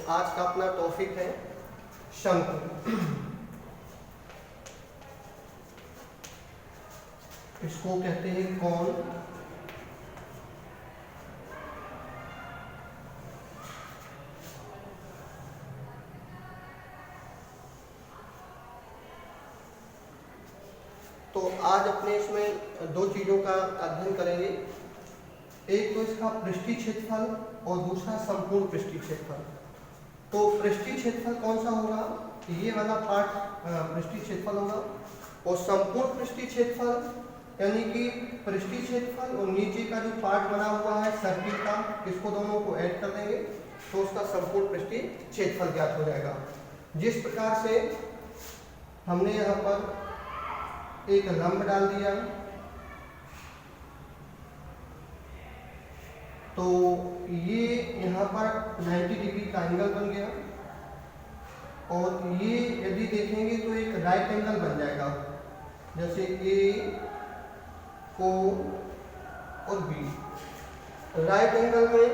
आज का अपना टॉपिक है शंकु। इसको कहते हैं कौन। तो आज अपने इसमें दो चीजों का अध्ययन करेंगे, एक तो इसका पृष्ठीय क्षेत्रफल और दूसरा संपूर्ण पृष्ठीय क्षेत्रफल। तो पृष्ठीय क्षेत्रफल कौन सा होगा, ये वाला पार्ट पृष्ठीय क्षेत्रफल होगा, और संपूर्ण पृष्ठीय क्षेत्रफल यानी कि पृष्ठीय क्षेत्रफल और नीचे का जो पार्ट बना हुआ है सर्किल का, इसको दोनों को ऐड कर देंगे तो उसका संपूर्ण पृष्ठीय क्षेत्रफल ज्ञात हो जाएगा। जिस प्रकार से हमने यहाँ पर एक लंब डाल दिया, तो ये यहाँ पर 90 डिग्री का एंगल बन गया, और ये यदि देखेंगे तो एक राइट एंगल बन जाएगा, जैसे ए ओ और बी। राइट एंगल में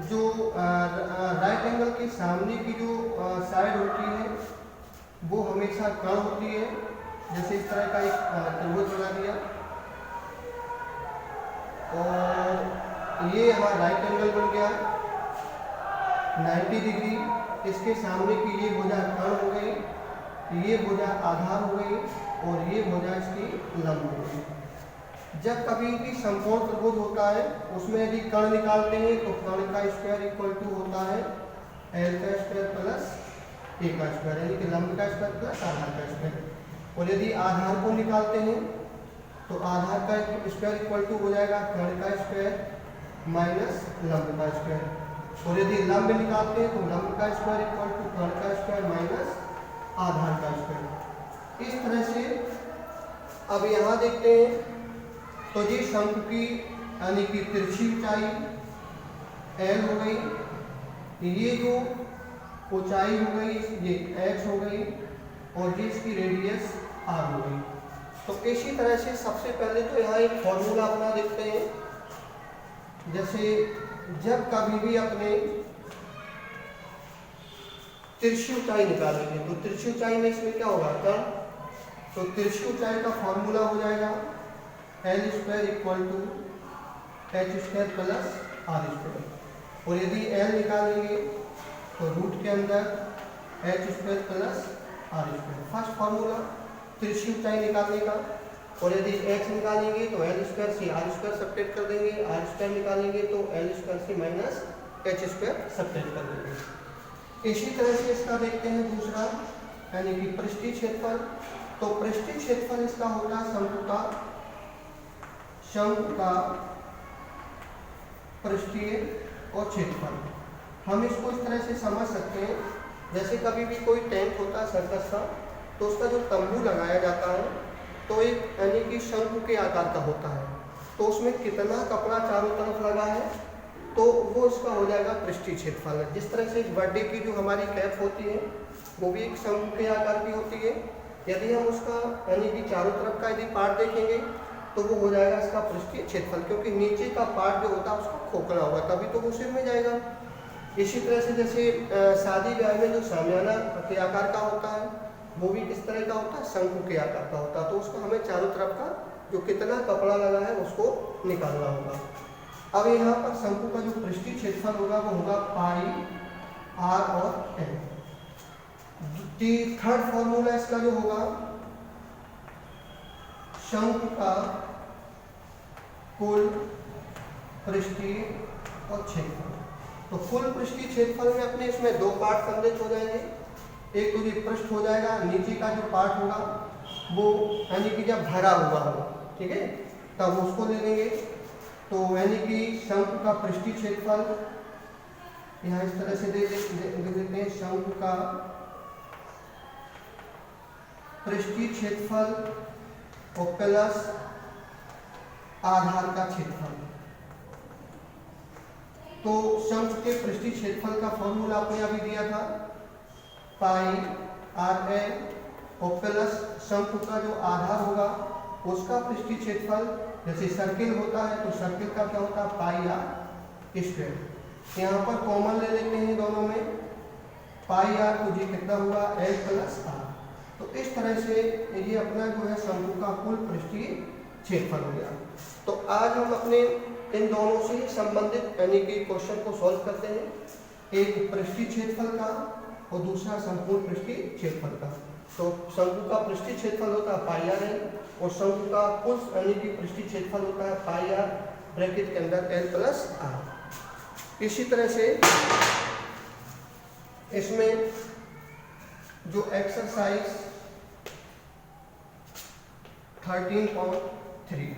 जो राइट एंगल के सामने की जो साइड होती है वो हमेशा कर्ण होती है। जैसे इस तरह का एक त्रिभुज बना दिया, और ये हमारा राइट एंगल बन गया 90 डिग्री। इसके सामने की ये भुजा कर्ण हो गई, ये भुजा आधार हो गई, और ये भुजा इसकी लंब हो गई। जब कभी भी समकोण त्रिभुज होता है उसमें यदि कर्ण निकालते हैं तो कर्ण का स्क्वायर इक्वल टू होता है एल का स्क्वायर प्लस ए का स्क्वायर, यानी कि लंब का स्क्वायर प्लस आधार का स्क्वायर। और यदि आधार को निकालते हैं तो आधार का स्क्वायर इक्वल टू हो जाएगा कर्ण का स्क्वायर माइनस लंब का स्क्वायर। और यदि लंब निकालते हैं तो लंब का स्क्वायर इक्वल टू कर्ण का स्क्वायर माइनस आधार का स्क्वायर। इस तरह से अब यहाँ देखते हैं तो जी शंकु की यानी कि तिरछी ऊंचाई एल हो गई, ये जो ऊंचाई हो गई ये एक्स हो गई, और जी इसकी रेडियस आर हो गई। तो इसी तरह से सबसे पहले तो यहाँ एक फॉर्मूला अपना देखते हैं। जैसे जब कभी भी अपने तिरछी ऊंचाई निकालेंगे तो तिरछी ऊंचाई में इसमें क्या होगा कर्ण, तो तिरछी ऊंचाई का फॉर्मूला हो जाएगा L square equal to H square plus R square. और यदि एल निकालेंगे तो रूट के अंदर H square plus R square, first formula तिरछी ऊंचाई निकालने का। और यदि एक्स निकालेंगे तो एल स्क्वायर से आर स्क्वायर सब्ट्रैक्ट कर देंगे, आर स्क्वायर निकालेंगे तो एल स्क्वायर से माइनस एच स्क्वायर सब्ट्रैक्ट कर देंगे। इसी तरह से इसका देखते हैं दूसरा यानी कि पृष्ठीय क्षेत्रफल। तो पृष्ठीय क्षेत्रफल इसका होता है शंकु का पृष्ठीय और क्षेत्रफल। हम इसको इस तरह से समझ सकते हैं, जैसे कभी भी कोई टेंट होता है सर्कस का, तो उसका जो तंबू लगाया जाता है तो एक यानी कि शंकु के आकार का होता है, तो उसमें कितना कपड़ा चारों तरफ लगा है तो वो इसका हो जाएगा पृष्ठीय क्षेत्रफल। जिस तरह से बर्थडे की जो हमारी कैप होती है वो भी एक शंकु के आकार की होती है। यदि हम उसका यानी कि चारों तरफ का यदि पार्ट देखेंगे तो वो हो जाएगा इसका पृष्ठीय क्षेत्रफल, क्योंकि नीचे का पार्ट जो होता है उसको खोखला होगा तभी तो वो सिर में जाएगा। इसी तरह से जैसे शादी ब्याह में जो शामियाना के आकार का होता है वो भी किस तरह का होता है, शंकु के आकार का होता है। तो उसको हमें चारों तरफ का जो कितना कपड़ा लगा है उसको निकालना होगा। अब यहाँ पर शंकु का जो पृष्ठीय क्षेत्रफल होगा वो होगा पाई आर और एल। थर्ड फॉर्मूला इसका जो होगा शंकु का कुल पृष्ठीय और क्षेत्रफल। तो कुल पृष्ठीय क्षेत्रफल में अपने इसमें दो पार्ट सम्मिलित हो जाएंगे। एक तो ये पृष्ठ हो जाएगा, नीचे का जो पार्ट होगा वो यानी कि जब भरा हुआ हो, ठीक है, तब उसको ले लेंगे। तो यानी कि शंकु का पृष्ठीय क्षेत्रफल यहाँ इस तरह से दे देते हैं, शंकु का पृष्ठीय क्षेत्रफल और प्लस आधार का क्षेत्रफल। तो शंकु के पृष्ठीय क्षेत्रफल का फॉर्मूला आपने अभी दिया था पाई आर एल, और प्लस शंकु का जो आधार होगा उसका पृष्ठीय क्षेत्रफल, जैसे सर्किल होता है तो सर्किल का क्या होता है पाई आर स्क्वायर। यहाँ पर कॉमन ले लेते हैं दोनों में, पाई आर, तो ये कितना हुआ एल प्लस आर। तो इस तरह से ये अपना जो है शंकु का कुल पृष्ठीय क्षेत्रफल हो गया। तो आज हम अपने इन दोनों से संबंधित यानी कि क्वेश्चन को सॉल्व करते हैं, एक पृष्ठीय क्षेत्रफल का और दूसरा संपूर्ण पृष्ठीय क्षेत्रफल का। तो शंकु का पृष्ठीय क्षेत्रफल होता है पाई आर एल और शंकु का कुल यानी कि पृष्ठीय क्षेत्रफल होता है पाई आर ब्रैकेट के अंदर एल प्लस आर। इसी तरह से इसमें जो एक्सरसाइज 13.3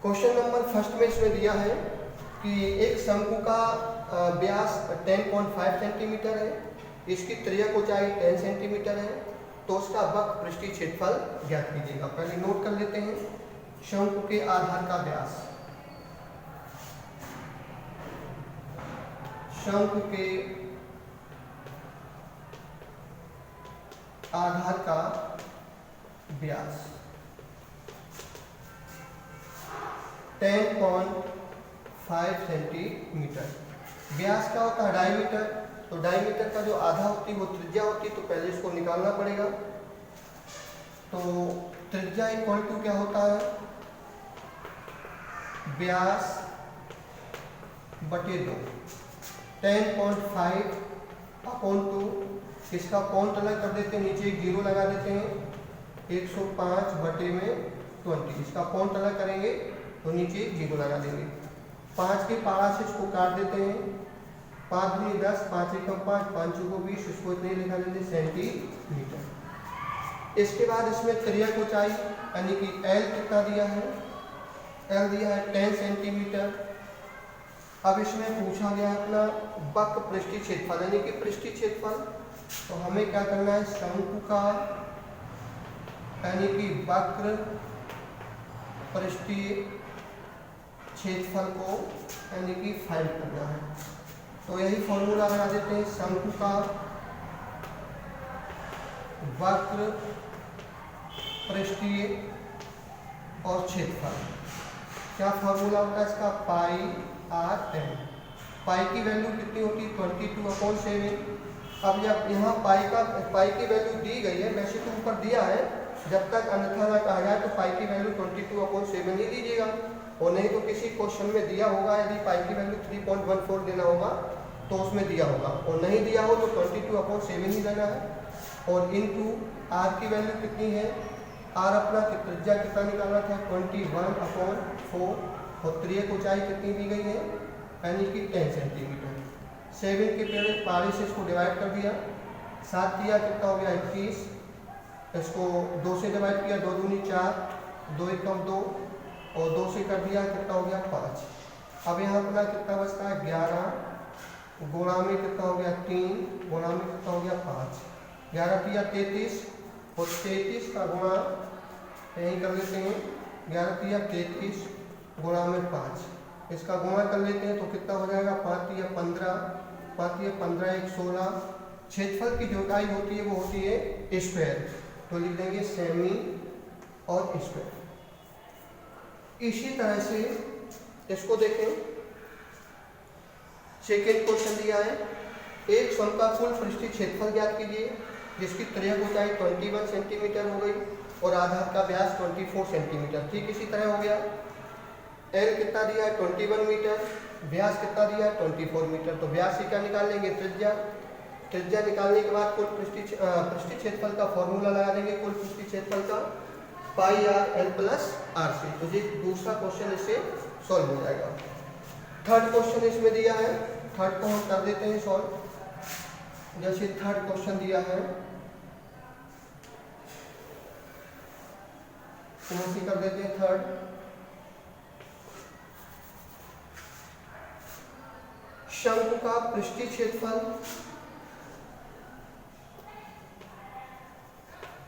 क्वेश्चन नंबर फर्स्ट में इसमें दिया है कि एक शंकु का व्यास 10.5 सेंटीमीटर है, इसकी त्रिज्या ऊंचाई 10 सेंटीमीटर है, तो उसका वक्र पृष्ठीय क्षेत्रफल ज्ञात कीजिएगा। पहले नोट कर लेते हैं शंकु के आधार का व्यास। शंकु के आधार का व्यास 10.5 सेंटीमीटर। व्यास क्या होता है डायमीटर, तो डायमीटर का जो आधा होती है वो त्रिज्या होती है, तो पहले इसको निकालना पड़ेगा। तो त्रिज्या इक्वल टू क्या होता है व्यास बटे 2, 10.5 अपॉन 2, इसका पॉइंट अलग कर देते हैं, नीचे एक जीरो लगा देते हैं, 105 बटे में 20, इसका पॉइंट अलग करेंगे तो नीचे एक जीरो लगा देंगे। 5 के पारा से इसको काट देते हैं, 5 दूनी 10, 5 एकम 5, 5 चौको 20, इसको इतने लिखा देते सेंटीमीटर। इसके बाद इसमें त्रिज्या ऊंचाई यानी कि एल कितना दिया है, एल दिया है 10 सेंटीमीटर। अब इसमें पूछा गया है अपना वक्र पृष्ठीय क्षेत्रफल यानी कि पृष्ठीय क्षेत्रफल, तो हमें क्या करना है शंकु का यानी कि वक्र पृष्ठीय क्षेत्रफल को यानी कि फाइंड करना है। तो यही फॉर्मूला लगा देते हैं शंकु का वक्र पृष्ठीय और क्षेत्रफल। क्या फॉर्मूला होता है इसका पाई आर एन। पाई की वैल्यू कितनी होती है 22/7। अब जब यहाँ पाई की वैल्यू दी गई है, वैसे तो ऊपर दिया है, जब तक अन्यथा ना कहा जाए तो पाई की वैल्यू 22/7 ही दीजिएगा, और नहीं तो किसी क्वेश्चन में दिया होगा यदि पाई की वैल्यू 3.14 देना होगा तो उसमें दिया होगा, और नहीं दिया हो तो 22/7 ही देना है। और इनटू आर की वैल्यू कितनी है, आर अपना त्रिज्या कितना निकालना था 21/4, और त्रिज्या ऊंचाई कितनी दी गई है यानी कि 10 सेंटीमीटर। 7 के पेड़ पारे से इसको डिवाइड कर दिया, 7 दिया कितना हो गया 21, इसको 2 से डिवाइड किया, 2 दूनी 4, 2 एकम 2, और 2 से कर दिया कितना हो गया 5। अब यहाँ अपना कितना बचता है 11, गुणा में कितना हो गया 3, गुणा में कितना हो गया 5, 11 दिया 33, और 33 का गुणा यहीं कर लेते हैं, 11 दिया 33 गुणा में 5, इसका गुणा कर लेते हैं तो कितना हो जाएगा 5 दिया 15, 5 दिया 15 1 16। क्षेत्रफल की जो इकाई होती है वो होती है स्क्वायर, तो लिख देंगे सेमी और स्क्वायर। इसी तरह से इसको देखें, सेकेंड क्वेश्चन दिया है एक शंकु का कुल पृष्ठीय क्षेत्रफल ज्ञात कीजिए जिसकी त्रिज्या ऊंचाई 21 सेंटीमीटर हो गई और आधार का व्यास 24 सेंटीमीटर। ठीक इसी तरह हो गया, एल कितना दिया है 21 मीटर, व्यास कितना दिया है 24 मीटर, तो व्यास से क्या निकाल लेंगे त्रिज्या। त्रिज्या निकालने के बाद कुल पृष्ठीय क्षेत्रफल का फॉर्मूला लगा देंगे, कुल पृष्ठीय क्षेत्रफल का pi r l plus r c. तो ये दूसरा क्वेश्चन इससे सॉल्व हो जाएगा। थर्ड क्वेश्चन इसमें दिया है, थर्ड को हम कर देते हैं सॉल्व। जैसे थर्ड क्वेश्चन दिया है तो कर देते हैं थर्ड। शंकु का पृष्ठीय क्षेत्रफल,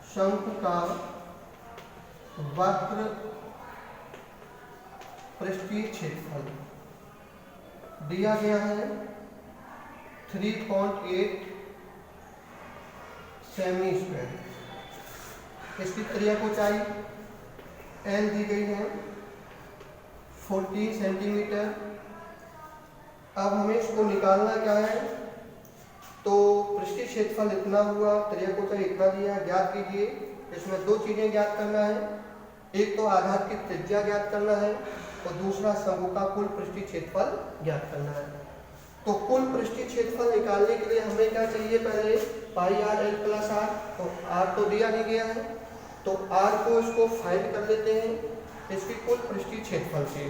शंकु का वक्र पृष्ठीय क्षेत्रफल दिया गया है 3.8 सेमी स्क्वायर। इसकी त्रिज्या ऊंचाई एल दी गई है 14 सेंटीमीटर। अब हमें इसको निकालना क्या है, तो पृष्ठीय क्षेत्रफल इतना हुआ, त्रिज्या इतना दिया, ज्ञात कीजिए। इसमें दो चीजें ज्ञात करना है, एक तो आधार की त्रिज्या ज्ञात करना है और दूसरा शंकु का कुल पृष्ठीय क्षेत्रफल ज्ञात करना है। तो कुल पृष्ठीय क्षेत्रफल निकालने के लिए हमें क्या चाहिए, पहले पाई आर एल प्लस आर। तो आर तो दिया नहीं गया है, तो आर को इसको फाइंड कर लेते हैं इसकी कुल पृष्ठीय क्षेत्रफल से।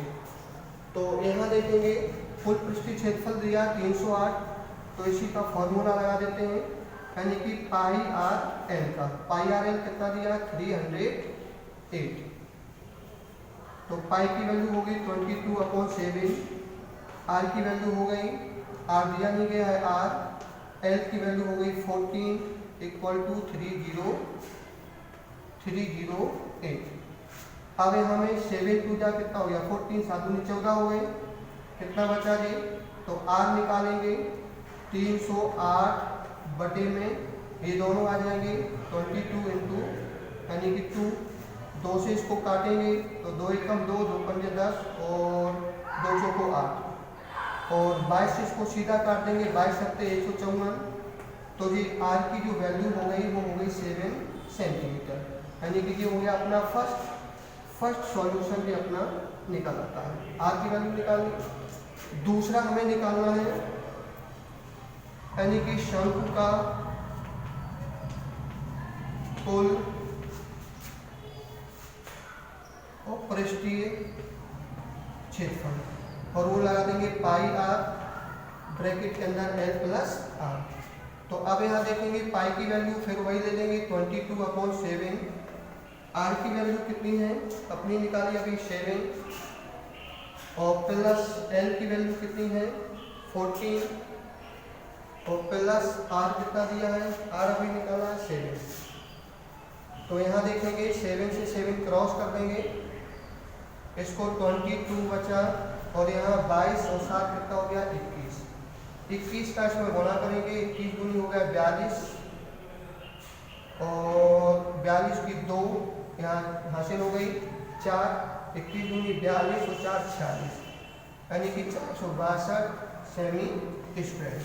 तो यहाँ देखेंगे कुल पृष्ठीय क्षेत्रफल दिया 308, तो इसी का फॉर्मूला लगा देते हैं, यानी कि पाई आर एल का। पाई आर एल कितना दिया, 308। तो पाई की वैल्यू हो गई 22/7, आर की वैल्यू हो गई, आर दिया नहीं गया है आर, एल की वैल्यू हो गई 14 = 308। अब हमें 7 2 जा कितना हो गया, 14 7 दूनी 14 हो गए, कितना बचा जी, तो आर निकालेंगे 308 बटे में ये दोनों आ जाएंगे 22 इंटू यानी कि 2, 2 से इसको काटेंगे तो 2 एकम 2, 2 पंजे 10 और 2 चौको 8, और 22 से इसको सीधा काट देंगे, 22 सत्ते 154। तो जी आर की जो वैल्यू हो गई वो हो गई 7 सेंटीमीटर, यानी कि ये हो गया अपना फर्स्ट सॉल्यूशन भी अपना निकल आता है। आर की वैल्यू निकालनी। दूसरा हमें निकालना है यानी कि शंकु का कुल और पृष्ठीय क्षेत्रफल, और वो लगा देंगे पाई आर ब्रैकेट के अंदर एल प्लस आर। तो अब यहाँ देखेंगे पाई की वैल्यू फिर वही ले लेंगे 22/7, आर की वैल्यू कितनी है अपनी निकाली अभी 7, और प्लस एल की वैल्यू कितनी है 14, और प्लस आर कितना दिया है, आर अभी निकाला है 7। तो यहाँ देखेंगे 7 से 7 क्रॉस कर देंगे, इसको 22 बचा, और यहाँ 22 और 7 कितना हो गया 21 का इसमें गुणा करेंगे, 21 दूनी हो गया 42, और 42 की 2 यहाँ हासिल हो गई 4, 21 दूनी 42 और 4 46, यानी कि 462 सेमी स्क्वायर।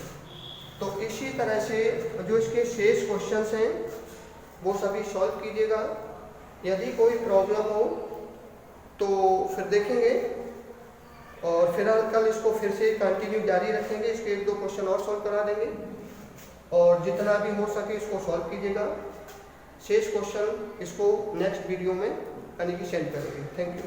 तो इसी तरह से जो इसके शेष क्वेश्चंस हैं वो सभी सॉल्व कीजिएगा। यदि कोई प्रॉब्लम हो तो फिर देखेंगे, और फिलहाल कल इसको फिर से कंटिन्यू जारी रखेंगे, इसके 1-2 क्वेश्चन और सॉल्व करा देंगे, और जितना भी हो सके इसको सॉल्व कीजिएगा। शेष क्वेश्चन इसको नेक्स्ट वीडियो में यानी कि सेंड करेंगे। Thank you.